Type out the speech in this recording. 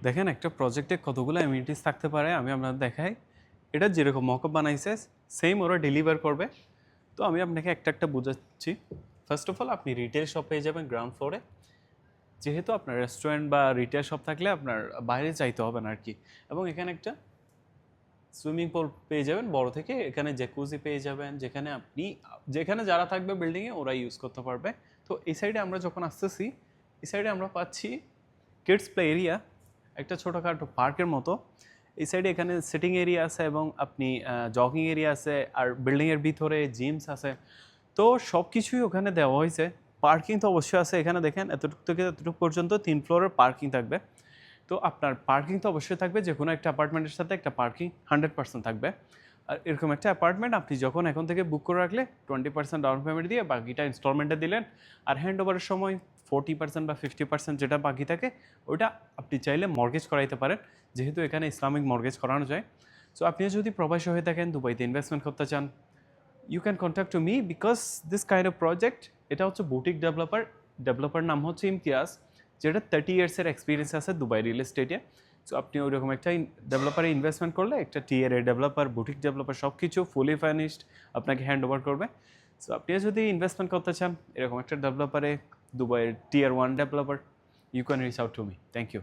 দেখেন একটা প্রজেক্টে কতগুলো অ্যামিনিটিস থাকতে পারে আমি আপনাদের দেখাই। এটা যেরকম মকআপ বানাইছে সেম ওরা ডেলিভার করবে। তো আমি আপনাকে একটা একটা বোঝাচ্ছি। ফার্স্ট অফ অল আপনি রিটেল শপ পেয়ে যাবেন গ্রাউন্ড ফ্লোরে। যেহেতু আপনার রেস্টুরেন্ট বা রিটেল শপ থাকলে আপনার বাইরে যাইতে হবে না আর কি। এবং এখানে একটা সুইমিং পুল পেয়ে যাবেন বড় থেকে, এখানে জ্যাকুজি পেয়ে যাবেন, যেখানে আপনি যেখানে যারা থাকবে বিল্ডিংয়ে ওরা ইউজ করতে পারবে। তো এই সাইডে আমরা যখন আসতেছি, এই সাইডে আমরা পাচ্ছি কিডস প্লে এরিয়া, একটা ছোটোখাটো পার্কের মতো। এই সাইডে এখানে সিটিং এরিয়া আছে এবং আপনি জগিং এরিয়া আছে, আর বিল্ডিংয়ের ভিতরে জিমস আছে। তো সব কিছুই ওখানে দেওয়া হয়েছে। পার্কিং তো অবশ্যই আছে, এখানে দেখেন এতটুকু থেকে এতটুকু পর্যন্ত 3 ফ্লোরের পার্কিং থাকবে। তো আপনার পার্কিং তো অবশ্যই থাকবে, যে কোনো একটা অ্যাপার্টমেন্টের সাথে একটা পার্কিং 100% থাকবে। আর এরকম একটা অ্যাপার্টমেন্ট আপনি যখন এখন থেকে বুক করে রাখলে 20% ডাউন পেমেন্ট দিয়ে বাকিটা ইনস্টলমেন্টে দিলেন, আর হ্যান্ড ওভারের সময় 40% বা 50% যেটা বাকি থাকে ওইটা আপনি চাইলে মর্গেজ করাইতে পারেন, যেহেতু এখানে ইসলামিক মর্গেজ করানো যায়। সো আপনি যদি প্রবাসী হয়ে থাকেন, দুবাইতে ইনভেস্টমেন্ট করতে চান, you can contact to me because this kind of project, এটা হচ্ছে বুটিক ডেভেলপার নাম হচ্ছে ইমতিয়াজ, যেটা 30 ইয়ার্সের এক্সপিরিয়েন্স আছে দুবাই রিয়েল এস্টেটে। সো আপনি ওইরকম একটা ডেভেলপারে ইনভেস্টমেন্ট করলে একটা tier A developer, boutique developer সব কিছু ফুলি ফার্নিশড আপনাকে হ্যান্ড ওভার করবে। সো আপনি যদি ইনভেস্টমেন্ট করতে চান এরকম একটা ডেভেলপারে, দুবাইয়ের tier 1 developer, you can reach out to me. Thank you.